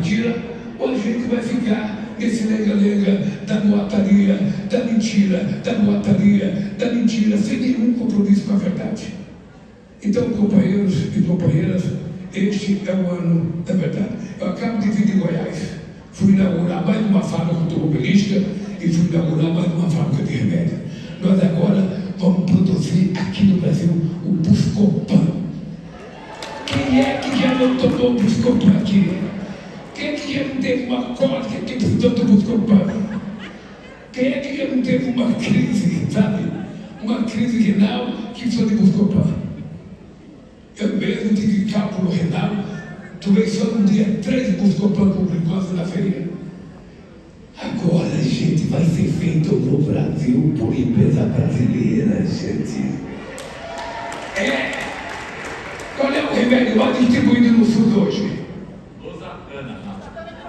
mentira, ou a gente vai ficar nesse lega-lega da boataria, da mentira, da boataria, da mentira, sem nenhum compromisso com a verdade. Então, companheiros e companheiras, este é o ano da verdade. Eu acabo de vir de Goiás, fui inaugurar mais uma fábrica automobilística e fui inaugurar mais uma fábrica de remédio. Nós agora vamos produzir aqui no Brasil o Buscopan. Quem é que já não tomou Buscopan aqui? Quem é que já não teve uma cólica que precisou do Buscopan? Quem é que já não teve uma crise, sabe? Uma crise renal que precisou de Buscopan? Eu mesmo tive cálculo renal, tomei só no dia 3 Buscopan com glicose na feira. Agora, gente, vai ser feito no Brasil por empresa brasileira, gente. Qual é o remédio mais distribuído no SUS hoje?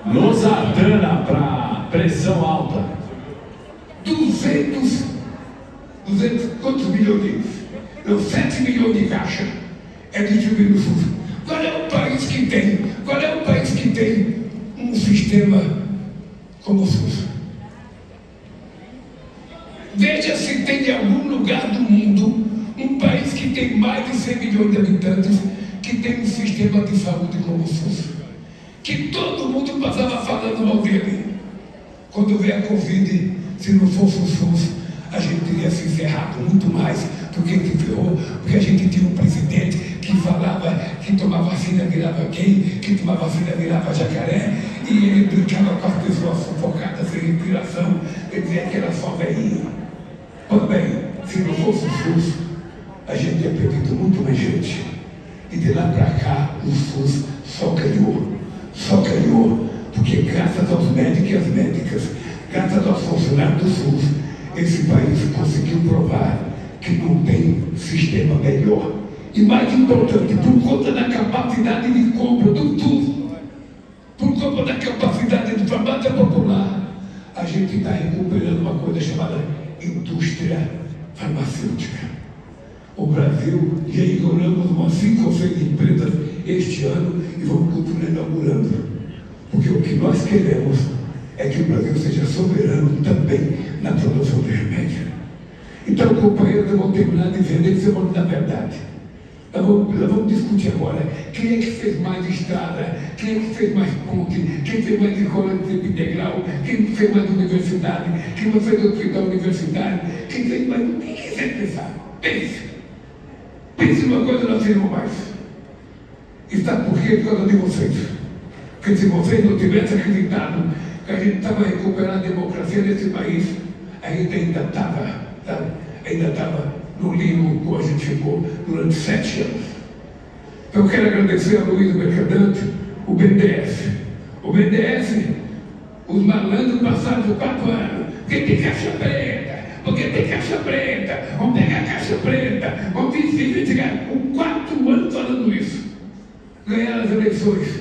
Losartana para pressão alta. 200, quantos milhões? 7 milhões de caixa é distribuído no SUS. Qual é o país que tem um sistema como o SUS? Veja se tem em algum lugar do mundo um país que tem mais de 100 milhões de habitantes que tem um sistema de saúde como o SUS. Que todo mundo passava falando mal dele. Quando veio a Covid, se não fosse o SUS, a gente teria se encerrado muito mais do que se ferrou, porque a gente tinha um presidente que falava que tomar vacina virava gay, que tomar vacina virava jacaré, e ele brincava com as pessoas sufocadas sem respiração, ele dizia que era só velhinho. Pois bem, se não fosse o SUS, a gente ia perdido muito mais gente. E de lá para cá, o SUS só ganhou, porque graças aos médicos e às médicas, graças aos funcionários do SUS, esse país conseguiu provar que não tem sistema melhor. E mais importante, por conta da capacidade de compra do SUS, por conta da capacidade de farmácia popular, a gente está recuperando uma coisa chamada indústria farmacêutica. O Brasil, já inauguramos umas 5 ou 6 empresas este ano e vamos continuar inaugurando. Porque o que nós queremos é que o Brasil seja soberano também na produção de remédio. Então, companheiros, eu vou terminar dizendo esse é o nome da verdade. Nós vamos discutir agora quem é que fez mais estrada, quem é que fez mais ponte, quem fez mais escola de integral, quem fez mais universidade, quem não fez hospital universitário, quem fez mais. Quem quiser pensar, pense uma coisa, nós teremos mais. E sabe por quê? Por causa de vocês. Porque se vocês não tivessem acreditado que a gente estava recuperando a democracia nesse país, a gente ainda estava no limbo como a gente ficou durante 7 anos. Então eu quero agradecer a Luiz Mercadante, o BNDES. O BNDES, os malandros passaram por 4 anos, porque tem caixa preta, vamos pegar a caixa preta, vamos investigar. Com 4 anos falando isso, ganharam as eleições.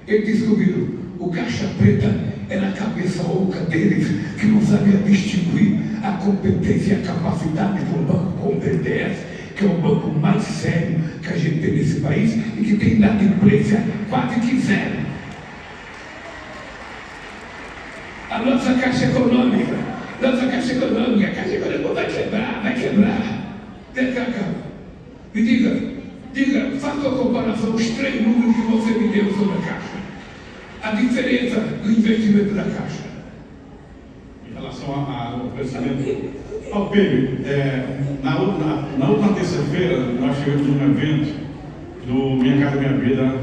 Eles descobriram, o caixa preta era a cabeça oca deles, que não sabia distinguir a competência e a capacidade de um banco como o BNDES, que é o banco mais sério que a gente tem nesse país e que tem inadimplência quase que zero. A nossa Caixa Econômica vai quebrar. Vem cá, me diga, faça a comparação, os 3 números que você me deu sobre a Caixa. A diferença do investimento da Caixa. Em relação ao crescimento, ao PIB, na última terça-feira, nós tivemos um evento do Minha Casa Minha Vida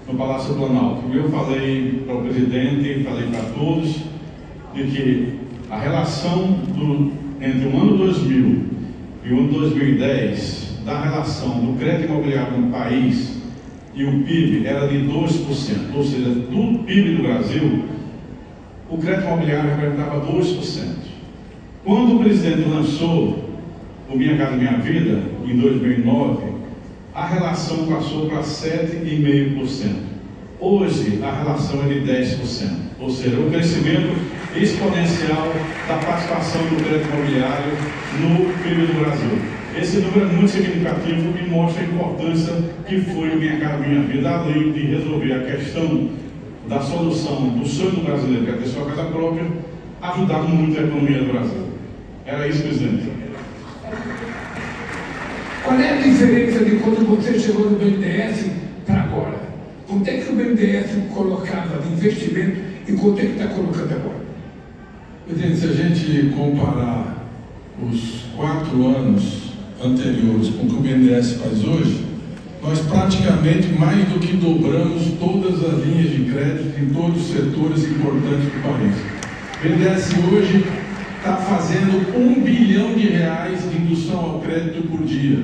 no Palácio Planalto. Eu falei para o presidente, falei para todos, de que a relação entre o ano 2000 e o ano 2010, da relação do crédito imobiliário no país e o PIB era de 2%, ou seja, do PIB do Brasil, o crédito imobiliário representava 2%. Quando o presidente lançou o Minha Casa Minha Vida, em 2009, a relação passou para 7,5%. Hoje, a relação é de 10%, ou seja, o crescimento exponencial da participação do crédito imobiliário no PIB do Brasil. Esse número é muito significativo e mostra a importância que foi o Minha Casa Minha Vida, além de resolver a questão da solução do sonho do brasileiro, que é ter sua casa própria, ajudado muito a economia do Brasil. Era isso, presidente. Qual é a diferença de quando você chegou no BNDES para agora? Quanto é que o BNDES colocava de investimento e quanto é que está colocando agora? Presidente, se a gente comparar os 4 anos anteriores com o que o BNDES faz hoje, nós praticamente mais do que dobramos todas as linhas de crédito em todos os setores importantes do país. O BNDES hoje está fazendo R$1 bilhão de indução ao crédito por dia.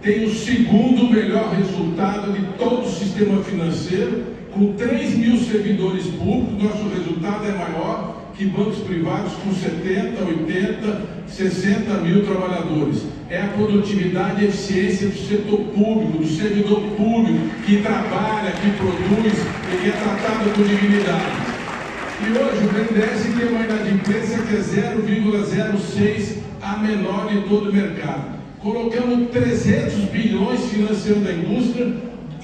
Tem o segundo melhor resultado de todo o sistema financeiro, com 3 mil servidores públicos. Nosso resultado é maior que bancos privados com 70, 80, 60 mil trabalhadores. É a produtividade e eficiência do setor público, do servidor público, que trabalha, que produz e que é tratado com dignidade. E hoje o BNDES tem uma inadimplência que é 0,06, a menor de todo o mercado. Colocamos 300 bilhões financiando a indústria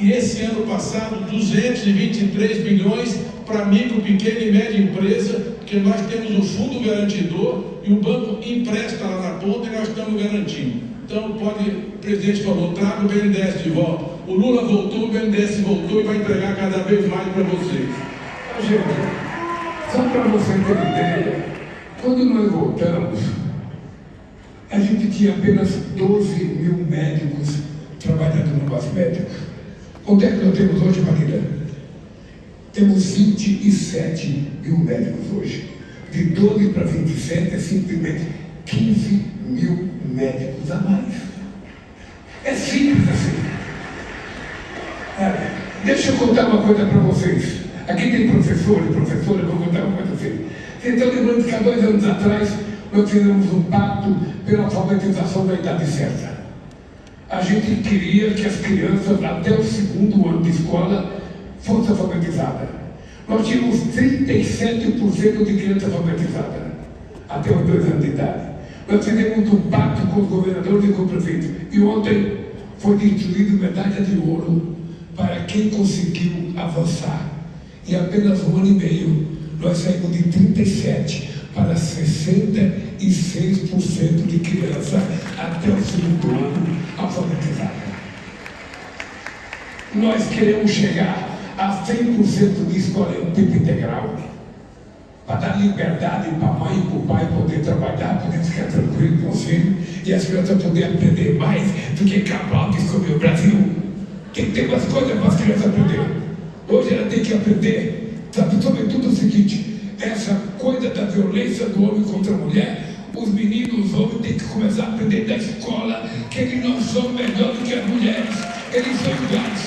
e esse ano passado 223 bilhões para micro, pequena e média empresa, porque nós temos o fundo garantidor e o banco empresta lá na ponta e nós estamos garantindo. Então o presidente falou, traga o BNDES de volta. O Lula voltou, o BNDES voltou e vai entregar cada vez mais para vocês. Então, gente, só para você ter ideia, quando nós voltamos, a gente tinha apenas 12 mil médicos trabalhando no nosso médico. Quanto é que nós temos hoje, Marília? Temos 27 mil médicos hoje. De 12 para 27 é simplesmente 15 mil médicos a mais. É simples assim. Deixa eu contar uma coisa para vocês. Aqui tem professor e professora, eu vou contar uma coisa para vocês. Vocês estão lembrando que há 2 anos atrás nós fizemos um pacto pela alfabetização da idade certa. A gente queria que as crianças, até o 2º ano de escola, fossem alfabetizadas. Nós tínhamos 37% de crianças alfabetizadas, até os 2 anos de idade. Nós fizemos um pacto com os governadores e com o prefeito. E ontem foi distribuído medalha de ouro para quem conseguiu avançar. Em apenas 1 ano e meio, nós saímos de 37% para 66% de crianças até o 2º ano alfabetizada. Nós queremos chegar a 100% de escola em tempo integral, para dar liberdade para a mãe e para o pai poder trabalhar, poder ficar tranquilo com os filhos, e as crianças poderem aprender mais do que acabar de escolher o Brasil. Tem que ter umas coisas para as crianças aprenderem. Hoje ela tem que aprender, sabe, sobretudo o seguinte, essa coisa da violência do homem contra a mulher, os meninos, os homens têm que começar a aprender da escola que eles não são melhores do que as mulheres, eles são iguais.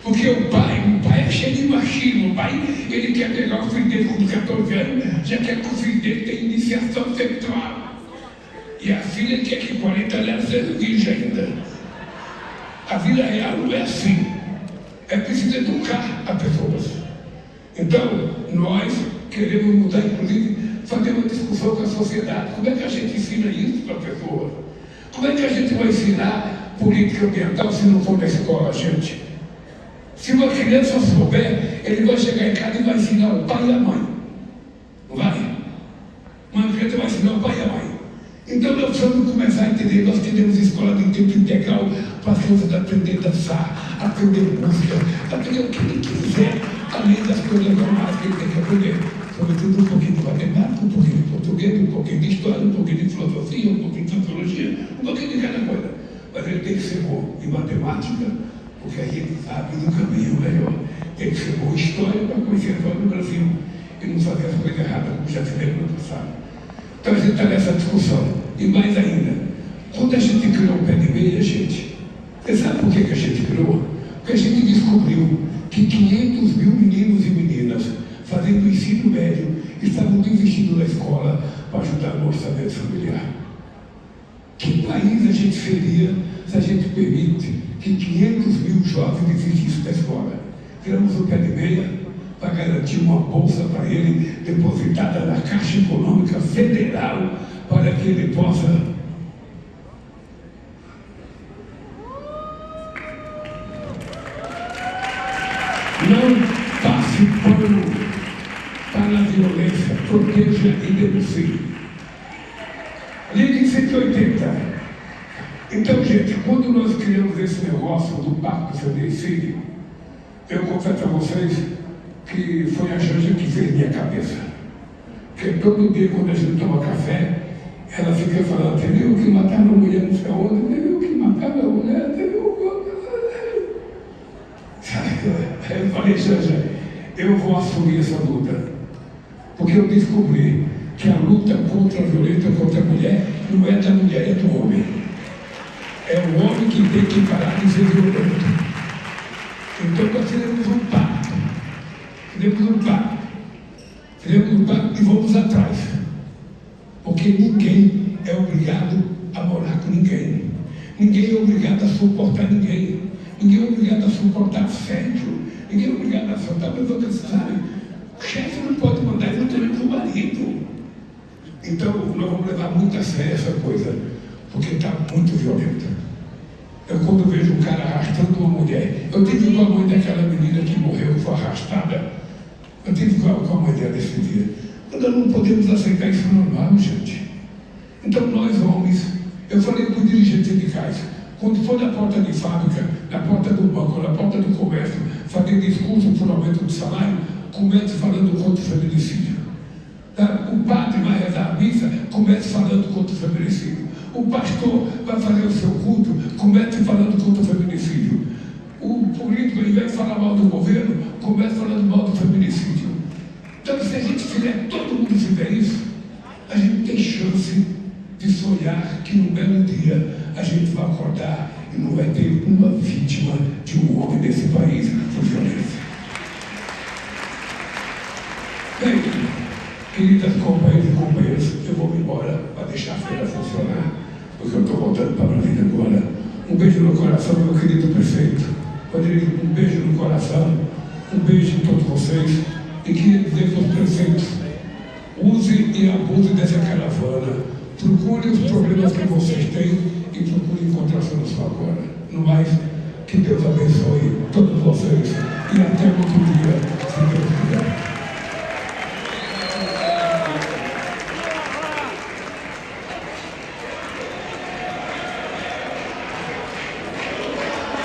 Porque o pai é cheio de machismo. O pai, ele quer pegar o filho dele com 14 anos, já quer que o filho dele tenha iniciação sexual. E a filha quer que 40 anos seja virgem ainda. A vida real não é assim. É preciso educar as pessoas. Então, nós queremos mudar, inclusive, fazer uma discussão com a sociedade. Como é que a gente ensina isso para a pessoa? Como é que a gente vai ensinar política ambiental se não for na escola, gente? Se uma criança souber, ele vai chegar em casa e vai ensinar o pai e a mãe. Não vai? Uma criança vai ensinar o pai e a mãe. Então nós precisamos começar a entender, nós temos escola de tempo integral para as crianças aprender a dançar, aprender música, aprender o que ele quiser, além das coisas normais que ele tem que aprender. Sobretudo um pouquinho de matemática, um pouquinho de português, um pouquinho de história, um pouquinho de filosofia, um pouquinho de sociologia, um pouquinho de cada coisa. Mas ele tem que ser bom em matemática, porque aí ele sabe do caminho melhor. Tem que ser bom em história para conhecer a história do Brasil e não fazer as coisas erradas, como já fizemos no passado. Então a gente está nessa discussão. E mais ainda, quando a gente criou o pé de meia, gente, você sabe por que a gente criou? Porque a gente descobriu que 500 mil meninos e meninas fazendo ensino médio estavam desistindo da escola para ajudar no orçamento familiar. Que país a gente seria se a gente permite que 500 mil jovens desistissem da escola? Tiramos o pé de meia para garantir uma bolsa para ele depositada na Caixa Econômica Federal para que ele possa Não passe pano para a violência, proteja e denuncie. Lei de 180. Então, gente, quando nós criamos esse negócio do Pacto do Feminicídio, eu confesso a vocês que foi a Janja que fez minha cabeça. Porque todo dia, quando a gente toma café, ela fica falando: teve eu que mataram a mulher não sei aonde, teve eu que mataram a mulher, teve eu que... Eu falei: Janja, eu vou assumir essa luta. Porque eu descobri que a luta contra a violência contra a mulher não é da mulher, é do homem. É o homem que tem que parar de ser violento. Então nós fizemos um pacto. Fizemos um pacto e vamos atrás. Porque ninguém é obrigado a morar com ninguém. Ninguém é obrigado a suportar ninguém. Ninguém é obrigado a suportar assédio. Ninguém é obrigado a suportar pessoas necessárias. O chefe não pode mandar exatamente o marido. Então nós vamos levar muito a sério essa coisa, porque está muito violenta. Eu, quando vejo um cara arrastando uma mulher, eu tive com a mãe daquela menina que morreu, que foi arrastada. Eu tive com a mãe dela esse dia. Nós não podemos aceitar isso normal, gente. Então nós homens, eu falei para os dirigentes sindicais, quando for na porta de fábrica, na porta do banco, na porta do comércio, fazer discurso por aumento de salário, comece falando contra o feminicídio. O padre vai rezar a missa, comece falando contra o feminicídio. O pastor vai fazer o seu culto, comece falando contra o feminicídio. O político, ao invés de falar mal do governo, comece falando mal do feminicídio. Então, se a gente fizer, todo mundo fizer isso, a gente tem chance de sonhar que no belo dia a gente vai acordar e não vai ter uma vítima de um homem desse país por violência. Bem, queridas companheiras e companheiros, eu vou me embora para deixar a feira funcionar, porque eu estou voltando para Brasília agora. Um beijo no coração, meu querido prefeito. Rodrigo, um beijo no coração, um beijo em todos vocês. E queria dizer para os prefeitos: use e abuse dessa caravana. Procure os problemas que vocês têm e procure encontrar solução agora. No mais, que Deus abençoe todos vocês e até outro dia.